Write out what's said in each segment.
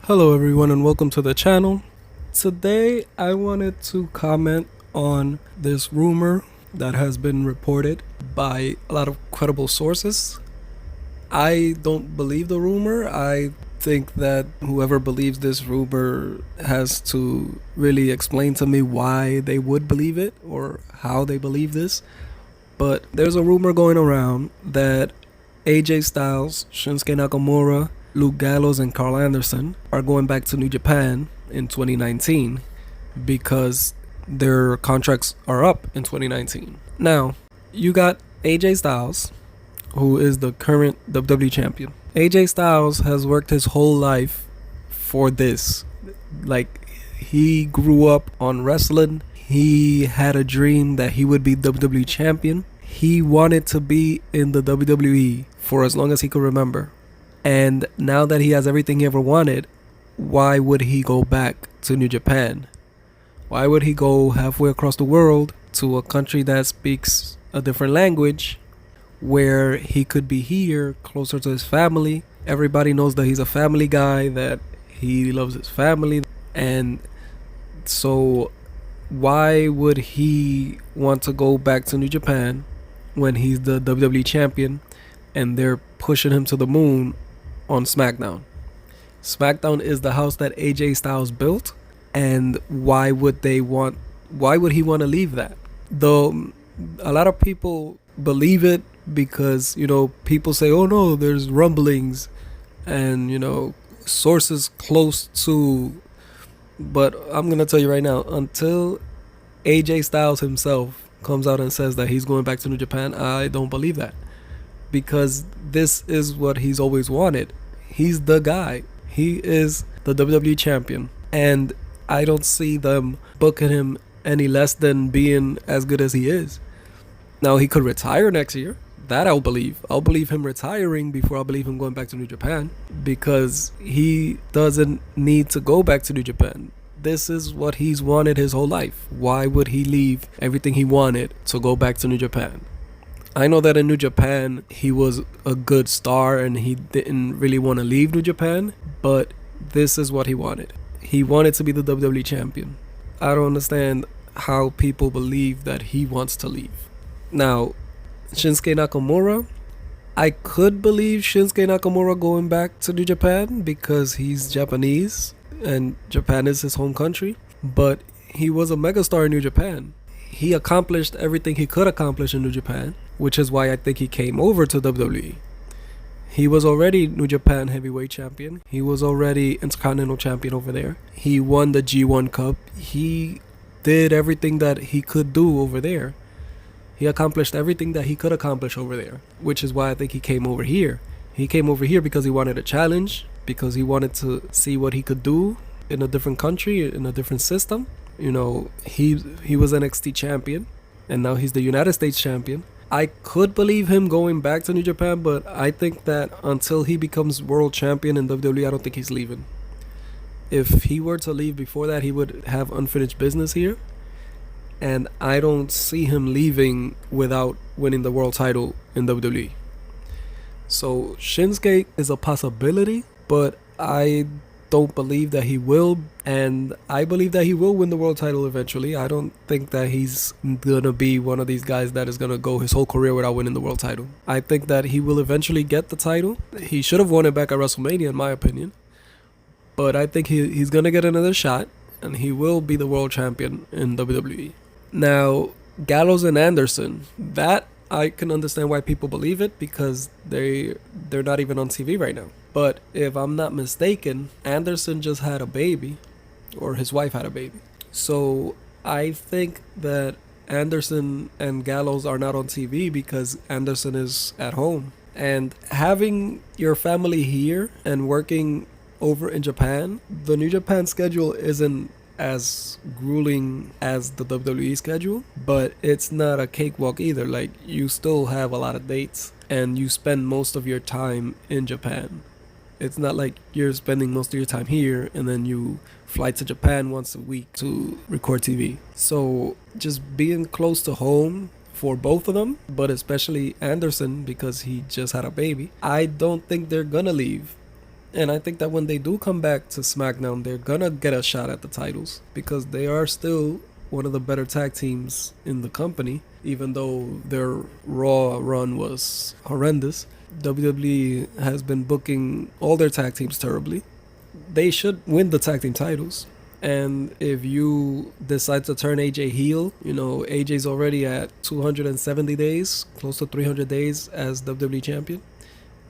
Hello everyone and welcome to the channel. Today I wanted to comment on this rumor that has been reported by a lot of credible sources. I don't believe the rumor. I think that whoever believes this rumor has to really explain to me why they would believe it or how they believe this. But there's a rumor going around that AJ Styles, Shinsuke Nakamura, Luke Gallows, and Carl Anderson are going back to New Japan in 2019 because their contracts are up in 2019. Now, you got AJ Styles, who is the current WWE champion. AJ Styles has worked his whole life for this. Like, he grew up on wrestling. He had a dream that he would be WWE champion. He wanted to be in the WWE for as long as he could remember. And now that he has everything he ever wanted, why would he go back to New Japan? Why would he go halfway across the world to a country that speaks a different language where he could be here closer to his family? Everybody knows that he's a family guy, that he loves his family. And so why would he want to go back to New Japan when he's the WWE champion and they're pushing him to the moon on SmackDown? SmackDown is the house that AJ Styles built, and why would he want to leave that? Though a lot of people believe it because, people say, oh no, there's rumblings and, sources close to, but I'm going to tell you right now, until AJ Styles himself comes out and says that he's going back to New Japan, I don't believe that. Because this is what he's always wanted. He's the guy. He is the WWE champion. And I don't see them booking him any less than being as good as he is. Now, he could retire next year. That I'll believe. I'll believe him retiring before I believe him going back to New Japan. Because he doesn't need to go back to New Japan. This is what he's wanted his whole life. Why would he leave everything he wanted to go back to New Japan? I know that in New Japan, he was a good star and he didn't really want to leave New Japan, but this is what he wanted. He wanted to be the WWE champion. I don't understand how people believe that he wants to leave. Now, Shinsuke Nakamura, I could believe Shinsuke Nakamura going back to New Japan because he's Japanese and Japan is his home country, but he was a megastar in New Japan. He accomplished everything he could accomplish in New Japan, which is why I think he came over to WWE. He was already New Japan heavyweight champion. He was already Intercontinental champion over there. He won the G1 Cup. He did everything that he could do over there. He accomplished everything that he could accomplish over there, which is why I think he came over here. He came over here because he wanted a challenge, because he wanted to see what he could do in a different country, in a different system. He was NXT champion, and now he's the United States champion. I could believe him going back to New Japan, but I think that until he becomes world champion in WWE, I don't think he's leaving. If he were to leave before that, he would have unfinished business here, and I don't see him leaving without winning the world title in WWE. So Shinsuke is a possibility, but I don't believe that he will, and I believe that he will win the world title eventually. I don't think that he's gonna be one of these guys that is gonna go his whole career without winning the world title. I think that he will eventually get the title. He should have won it back at WrestleMania in my opinion, but I think he's gonna get another shot and he will be the world champion in WWE. Now, Gallows and Anderson, that I can understand why people believe it because they're not even on TV right now. But if I'm not mistaken, Anderson just had a baby, or his wife had a baby. So I think that Anderson and Gallows are not on TV because Anderson is at home. And having your family here and working over in Japan, the New Japan schedule isn't as grueling as the WWE schedule, but it's not a cakewalk either. Like, you still have a lot of dates and you spend most of your time in Japan. It's not like you're spending most of your time here and then you fly to Japan once a week to record TV. So just being close to home for both of them, but especially Anderson because he just had a baby, I don't think they're gonna leave. And I think that when they do come back to SmackDown, they're gonna get a shot at the titles because they are still one of the better tag teams in the company, even though their Raw run was horrendous. WWE has been booking all their tag teams terribly. They should win the tag team titles. And if you decide to turn AJ heel, AJ's already at 270 days, close to 300 days as WWE champion.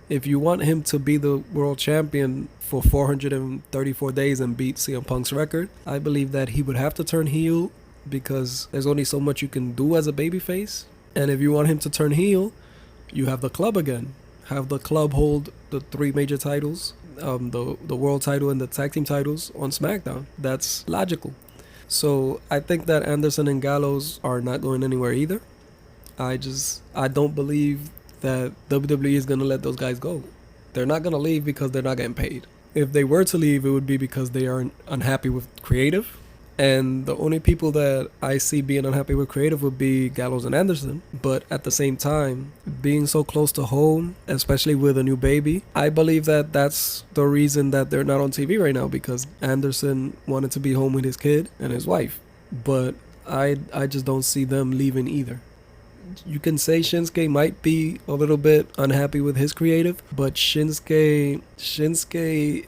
If you want him to be the world champion for 434 days and beat CM Punk's record, I believe that he would have to turn heel because there's only so much you can do as a babyface. And if you want him to turn heel, you have the club again. Have the club hold the 3 major titles, the world title and the tag team titles on SmackDown. That's logical. So I think that Anderson and Gallows are not going anywhere either. I don't believe that WWE is going to let those guys go. They're not going to leave because they're not getting paid. If they were to leave, it would be because they are unhappy with creative. And the only people that I see being unhappy with creative would be Gallows and Anderson. But at the same time, being so close to home, especially with a new baby, I believe that that's the reason that they're not on TV right now, because Anderson wanted to be home with his kid and his wife. But I just don't see them leaving either. You can say Shinsuke might be a little bit unhappy with his creative, but Shinsuke,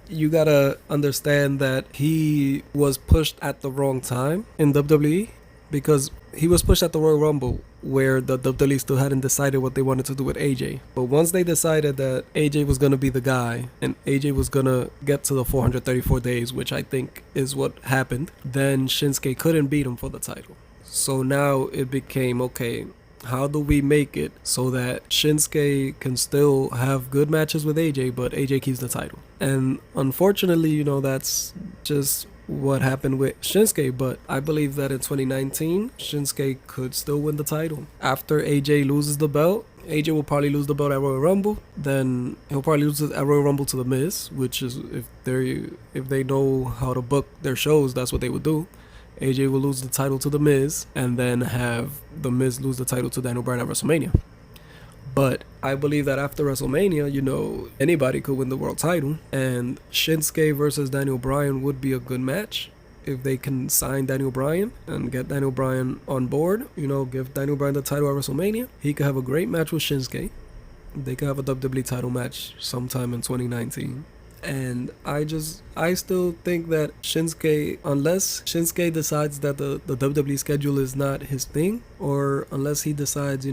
you gotta understand that he was pushed at the wrong time in WWE, because he was pushed at the Royal Rumble where the WWE still hadn't decided what they wanted to do with AJ. But once they decided that AJ was gonna be the guy and AJ was gonna get to the 434 days, which I think is what happened, then Shinsuke couldn't beat him for the title. So now it became, okay, how do we make it so that Shinsuke can still have good matches with AJ, but AJ keeps the title? And unfortunately, that's just what happened with Shinsuke. But I believe that in 2019, Shinsuke could still win the title. After AJ loses the belt, AJ will probably lose the belt at Royal Rumble. Then he'll probably lose it at Royal Rumble to The Miz, which is, if they know how to book their shows, that's what they would do. AJ will lose the title to The Miz and then have The Miz lose the title to Daniel Bryan at WrestleMania. But I believe that after WrestleMania, anybody could win the world title. And Shinsuke versus Daniel Bryan would be a good match if they can sign Daniel Bryan and get Daniel Bryan on board. Give Daniel Bryan the title at WrestleMania. He could have a great match with Shinsuke. They could have a WWE title match sometime in 2019. And I still think that Shinsuke, unless Shinsuke decides that the WWE schedule is not his thing, or unless he decides,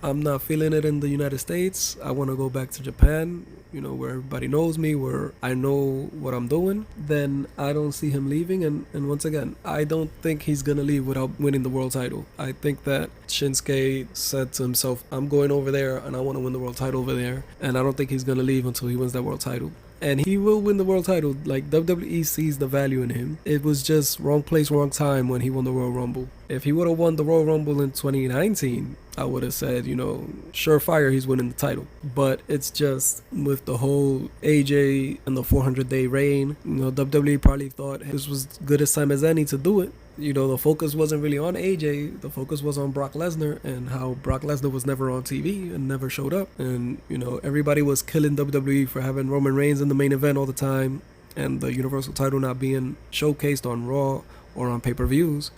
I'm not feeling it in the United States, I want to go back to Japan, where everybody knows me, where I know what I'm doing, then I don't see him leaving. And once again, I don't think he's going to leave without winning the world title. I think that Shinsuke said to himself, I'm going over there and I want to win the world title over there. And I don't think he's going to leave until he wins that world title. And he will win the world title. Like, WWE sees the value in him. It was just wrong place, wrong time when he won the Royal Rumble. If he would have won the Royal Rumble in 2019, I would have said, surefire, he's winning the title. But it's just with the whole AJ and the 400-day reign, WWE probably thought this was good as time as any to do it. The focus wasn't really on AJ. The focus was on Brock Lesnar and how Brock Lesnar was never on TV and never showed up. And, everybody was killing WWE for having Roman Reigns in the main event all the time and the Universal title not being showcased on Raw or on pay-per-views.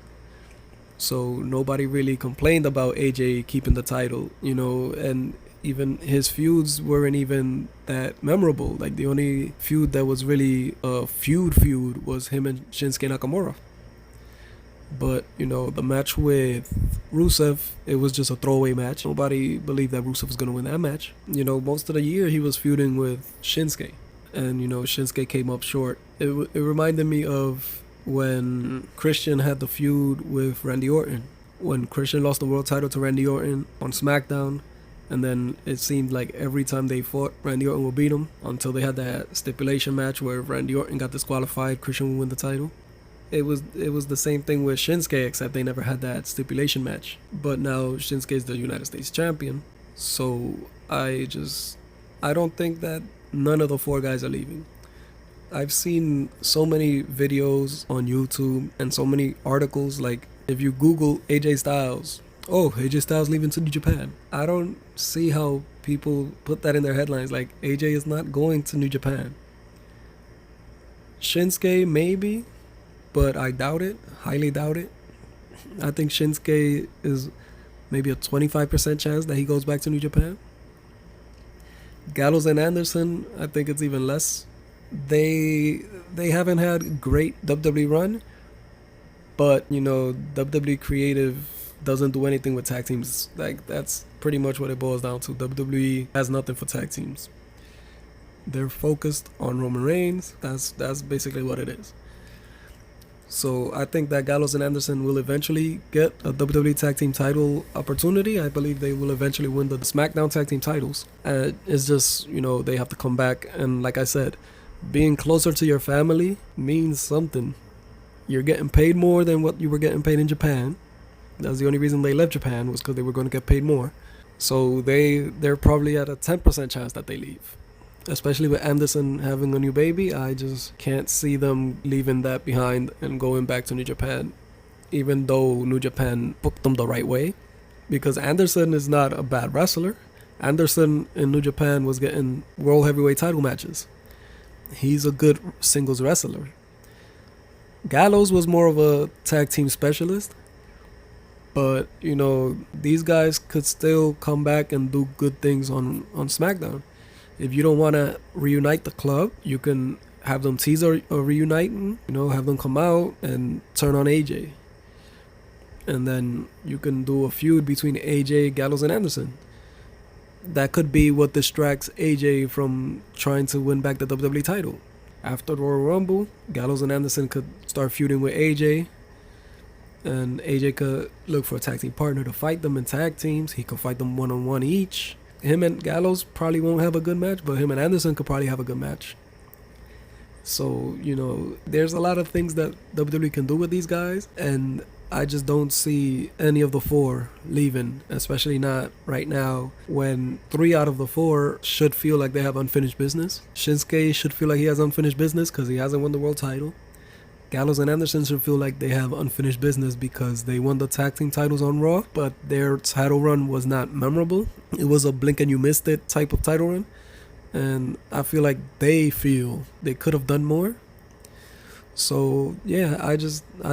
So nobody really complained about AJ keeping the title, and even his feuds weren't even that memorable. Like, the only feud that was really a feud was him and Shinsuke Nakamura. But, the match with Rusev, it was just a throwaway match. Nobody believed that Rusev was going to win that match. Most of the year he was feuding with Shinsuke. And, Shinsuke came up short. It reminded me of when Christian had the feud with Randy Orton. When Christian lost the world title to Randy Orton on SmackDown. And then it seemed like every time they fought, Randy Orton would beat him. Until they had that stipulation match where Randy Orton got disqualified, Christian would win the title. It was the same thing with Shinsuke, except they never had that stipulation match. But now Shinsuke is the United States champion. So I don't think that none of the 4 guys are leaving. I've seen so many videos on YouTube and so many articles. Like, if you Google AJ Styles, AJ Styles leaving to New Japan. I don't see how people put that in their headlines, like AJ is not going to New Japan. Shinsuke maybe, but I doubt it, highly doubt it. I think Shinsuke is maybe a 25% chance that he goes back to New Japan. Gallows and Anderson, I think it's even less. They haven't had great WWE run, but you know, WWE creative doesn't do anything with tag teams. Like, that's pretty much what it boils down to. WWE has nothing for tag teams. They're focused on Roman Reigns. That's basically what it is. So I think that Gallows and Anderson will eventually get a WWE Tag Team title opportunity. I believe they will eventually win the SmackDown Tag Team titles. It's just, you know, they have to come back. And like I said, being closer to your family means something. You're getting paid more than what you were getting paid in Japan. That's the only reason they left Japan, was because they were going to get paid more. So they're probably at a 10% chance that they leave. Especially with Anderson having a new baby, I just can't see them leaving that behind and going back to New Japan, even though New Japan booked them the right way. Because Anderson is not a bad wrestler. Anderson in New Japan was getting world heavyweight title matches. He's a good singles wrestler. Gallows was more of a tag team specialist. But, you know, these guys could still come back and do good things on SmackDown. If you don't want to reunite the club, you can have them tease a reuniting, you know, have them come out and turn on AJ. And then you can do a feud between AJ, Gallows, and Anderson. That could be what distracts AJ from trying to win back the WWE title. After the Royal Rumble, Gallows and Anderson could start feuding with AJ. And AJ could look for a tag team partner to fight them in tag teams. He could fight them one-on-one each. Him and Gallows probably won't have a good match, but him and Anderson could probably have a good match. So, you know, there's a lot of things that WWE can do with these guys, and I just don't see any of the four leaving, especially not right now when 3 out of the 4 should feel like they have unfinished business. Shinsuke should feel like he has unfinished business because he hasn't won the world title. Gallows and Anderson should feel like they have unfinished business because they won the tag team titles on Raw, but their title run was not memorable. It was a blink and you missed it type of title run. And I feel like they feel they could have done more. So yeah, I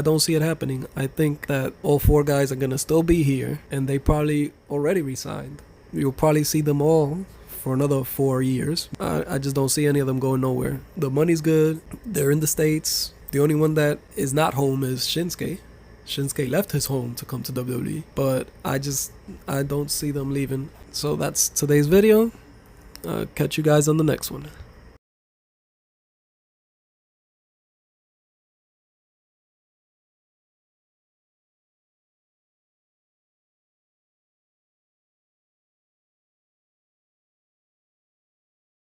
don't see it happening. I think that all 4 guys are going to still be here, and they probably already resigned. You'll probably see them all for another 4 years. I just don't see any of them going nowhere. The money's good. They're in the States. The only one that is not home is Shinsuke. Shinsuke left his home to come to WWE, but I don't see them leaving. So that's today's video. Catch you guys on the next one.